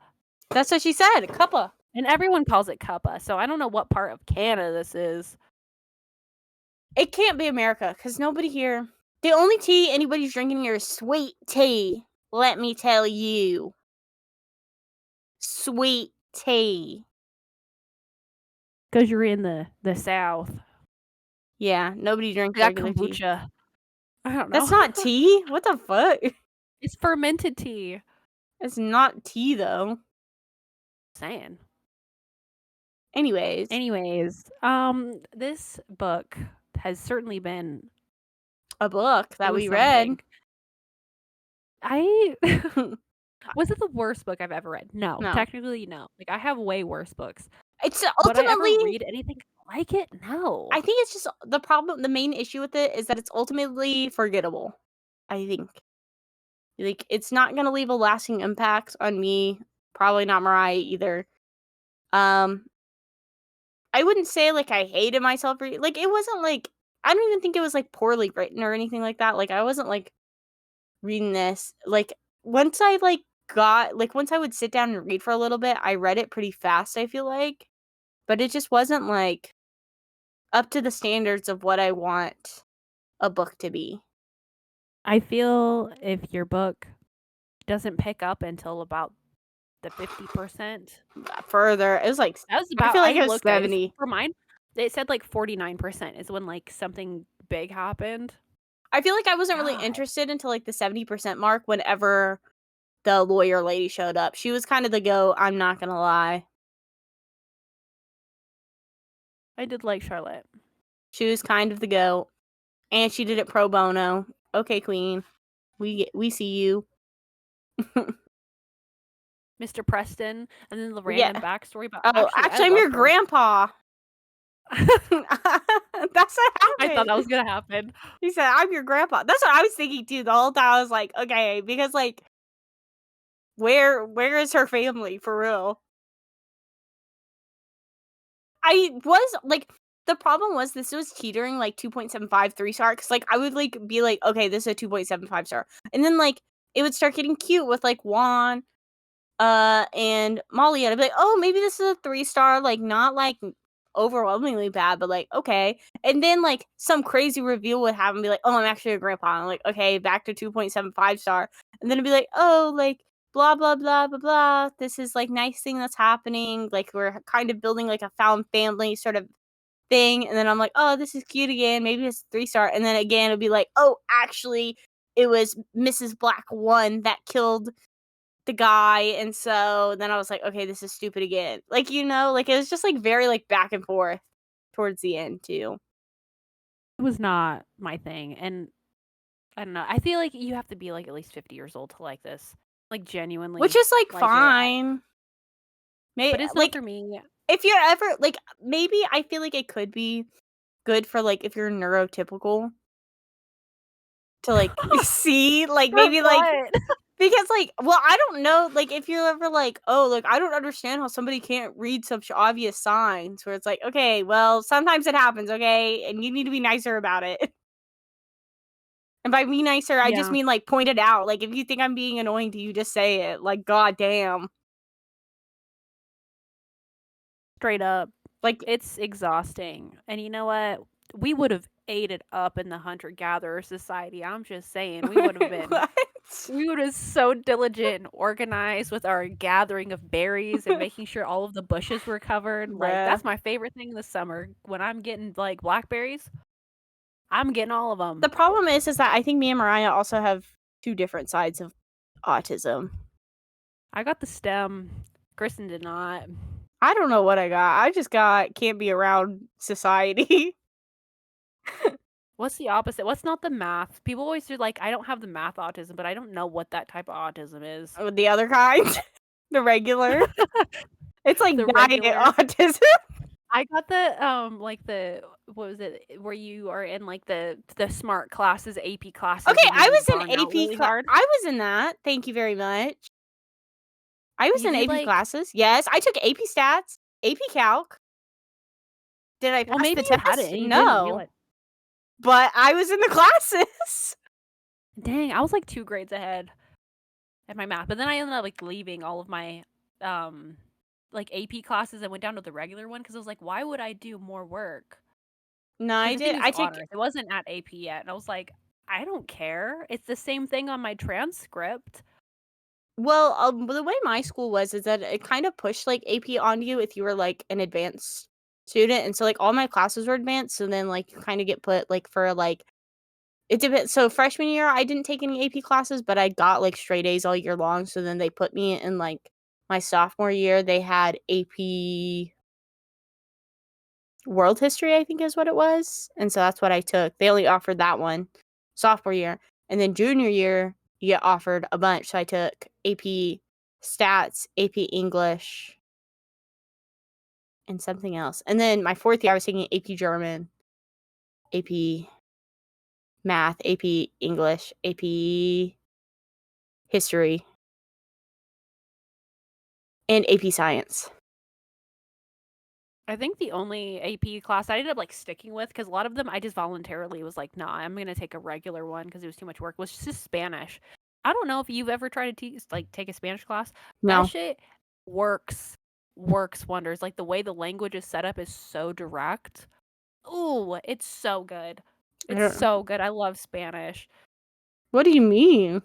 That's what she said, a cuppa. And everyone calls it cuppa, so I don't know what part of Canada this is. It can't be America, because nobody here... The only tea anybody's drinking here is sweet tea. Let me tell you. Sweet tea. Because you're in the South. Yeah, nobody drinks I got regular tea. kombucha. I don't know. That's not tea? What the fuck? It's fermented tea. It's not tea, though. Saying. Anyways, this book has certainly been a book that it was we read. something. Was it the worst book I've ever read? No, technically no. Like I have way worse books. It's Would I ever ultimately read anything like it? No. I think it's just the problem. The main issue with it is that it's ultimately forgettable. I think, like, it's not gonna leave a lasting impact on me. Probably not Mariah either. I wouldn't say like I hated myself. Like it wasn't like I don't even think it was like poorly written or anything like that. Like I wasn't like reading this. Like once I once I would sit down and read for a little bit, I read it pretty fast. I feel like, but it just wasn't like up to the standards of what I want a book to be. I feel if your book doesn't pick up until about the 50%. Further, it was like that was about. I feel like it was looked 70 for mine. It said like 49% is when like something big happened. I feel like I wasn't really interested until like the 70% mark. Whenever the lawyer lady showed up, she was kind of the go. I'm not gonna lie. I did like Charlotte. She was kind of the go, and she did it pro bono. Okay, Queen, we see you. Mr. Preston, and then the random backstory about. Actually, I'm your grandpa. That's what happened. I thought that was gonna happen. He said, "I'm your grandpa." That's what I was thinking too. The whole time I was like, okay, because like, where is her family for real? I was like, the problem was this was teetering like 2.75 3-star because like I would like be like, okay, this is a 2.75 star, and then like it would start getting cute with like Juan, and Molly, and I'd be like, oh, maybe this is a 3-star, like not like overwhelmingly bad, but like okay. And then like some crazy reveal would happen and be like, oh, I'm actually a grandpa. I'm like, okay, back to 2.75 star. And then it'd be like, oh, like blah blah blah blah blah. This is like nice thing that's happening. Like we're kind of building like a found family sort of thing. And then I'm like, oh, this is cute again. Maybe it's 3-star. And then again it'd be like, oh, actually it was Mrs. Black 1 that killed the guy, and so then I was like, okay, this is stupid again. Like, you know, like it was just like very like back and forth towards the end too. It was not my thing, and I don't know. I feel like you have to be like at least 50 years old to like this, like genuinely. Which is like fine. Maybe, but it's like, not for me. If you're ever like, maybe I feel like it could be good for like if you're neurotypical to like see like maybe like. Because, like, well, I don't know, like, if you're ever like, oh, like, I don't understand how somebody can't read such obvious signs, where it's like, okay, well, sometimes it happens, okay, and you need to be nicer about it. And by be nicer, I just Yeah. mean, like, point it out. Like, if you think I'm being annoying to you, just say it. Like, goddamn. Straight up. Like, It's exhausting. And you know what? We would have ate it up in the hunter-gatherer society. I'm just saying. We would have been. what? We were just so diligent and organized with our gathering of berries and making sure all of the bushes were covered. Like, Bruh. that's my favorite thing this summer. When I'm getting, like, blackberries, I'm getting all of them. The problem is that I think me and Mariah also have two different sides of autism. I got the stem. Kristen did not. I don't know what I got. I just got can't be around society. What's the opposite? What's not the math? People always do, like, I don't have the math autism, but I don't know what that type of autism is. The other kind. The regular. It's like The diet regular. autism. I got the like the what was it where you are in like the smart classes, AP classes. Okay, and you I just was in burn out AP really hard. I was in that. Thank you very much. I was You in did, AP like- classes. Yes, I took AP Stats, AP Calc. Did I pass Well, maybe the you test? had it and you didn't No. realize. But I was in the classes. Dang, I was like 2 grades ahead at my math, but then I ended up like leaving all of my like AP classes and went down to the regular one because I was like, why would I do more work? No, 'Cause I the did. thing is I took honors. It wasn't at AP yet, and I was like, I don't care. It's the same thing on my transcript. Well, the way my school was is that it kind of pushed like AP on you if you were like an advanced student, and so like all my classes were advanced, so then like you kind of get put like for like it depends. So freshman year, I didn't take any AP classes, but I got like straight A's all year long. So then they put me in like my sophomore year. They had AP World History, I think is what it was, and so that's what I took. They only offered that one sophomore year, and then junior year you get offered a bunch. So I took AP Stats, AP English, and something else. And then my fourth year, I was taking AP German, AP Math, AP English, AP History, and AP Science. I think the only AP class I ended up like sticking with, because a lot of them I just voluntarily was like, nah, I'm gonna take a regular one because it was too much work, was just Spanish. I don't know if you've ever tried to take a Spanish class. No. That shit works wonders. Like the way the language is set up is so direct. Ooh, it's so good. It's so good. I love Spanish. What do you mean?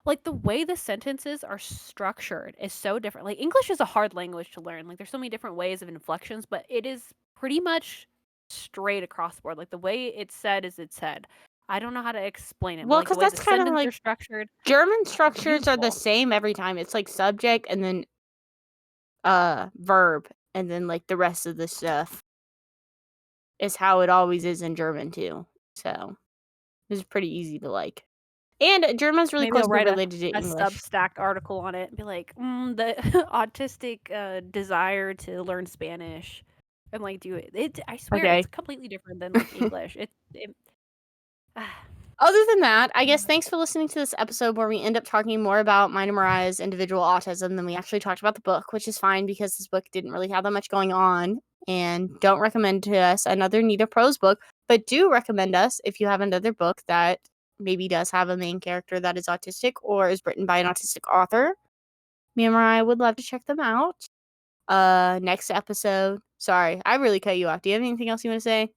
Like the way the sentences are structured is so different. Like English is a hard language to learn. Like there's so many different ways of inflections, but it is pretty much straight across the board. Like the way it's said is it's said. I don't know how to explain it. Well, but, like, because the way that's the kind of sentences like are structured. German structures are the beautiful. same every time. It's like subject and then verb, and then like the rest of the stuff is how it always is in German too. So it's pretty easy to like. And German's really Maybe I'll closely write related to a English. Substack article on it and be like, the autistic desire to learn Spanish, and like do it. I swear Okay. it's completely different than like English. Other than that, I guess thanks for listening to this episode where we end up talking more about mine and Mariah's individual autism than we actually talked about the book, which is fine because this book didn't really have that much going on. And don't recommend to us another Nita Prose book, but do recommend us if you have another book that maybe does have a main character that is autistic or is written by an autistic author. Me and Mariah would love to check them out. Next episode. Sorry, I really cut you off. Do you have anything else you want to say?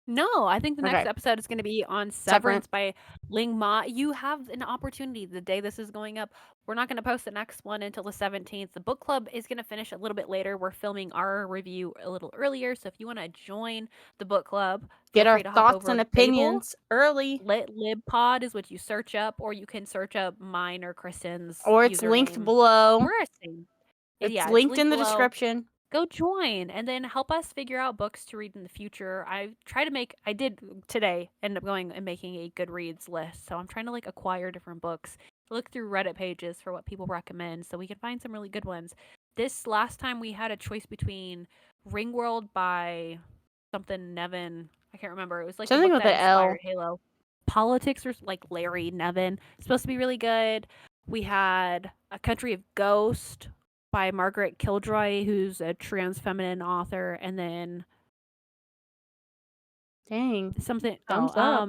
No, I think the next Okay. episode is going to be on Severance by Ling Ma. You have an opportunity the day this is going up. We're not going to post the next one until the 17th. The book club is going to finish a little bit later. We're filming our review a little earlier, so if you want to join the book club, Get feel our free to hop thoughts over and to opinions early. Lit Lib Pod is what you search up, or you can search up mine or Kristen's Or it's linked username. below. We're a same. It's linked in the below. description. Go join and then help us figure out books to read in the future. I did today end up going and making a Goodreads list. So I'm trying to like acquire different books, look through Reddit pages for what people recommend so we can find some really good ones. This last time we had a choice between Ringworld by something Nevin. I can't remember. It was like Something the book with that an L. inspired Halo. Politics or like Larry Nevin. It's supposed to be really good. We had A Country of Ghost by Margaret Kildroy, who's a trans feminine author, and then Dang. Something. Thumbs up.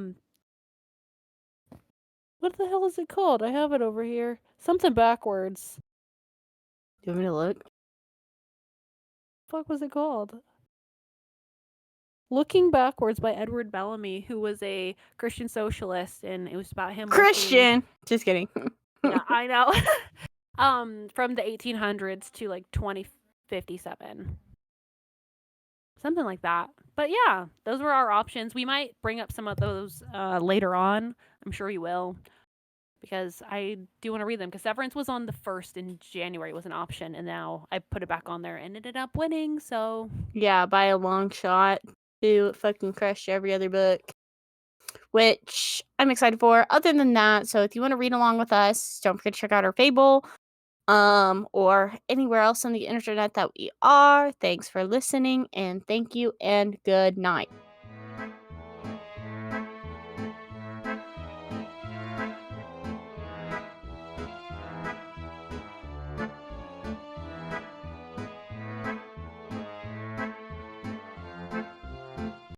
What the hell is it called? I have it over here. Something backwards. Do you want me to look? Fuck was it called? Looking Backwards by Edward Bellamy, who was a Christian socialist, and it was about him. Christian. Just kidding. Yeah, I know. From the 1800s to like 2057. Something like that. But yeah, those were our options. We might bring up some of those later on. I'm sure you will. Because I do want to read them. Because Severance was on the 1st in January was an option. And now I put it back on there and ended up winning. So Yeah, by a long shot. It fucking crushed every other book. Which I'm excited for. Other than that, so if you want to read along with us, don't forget to check out our Fable. Or anywhere else on the internet that we are. Thanks for listening, and thank you, and good night.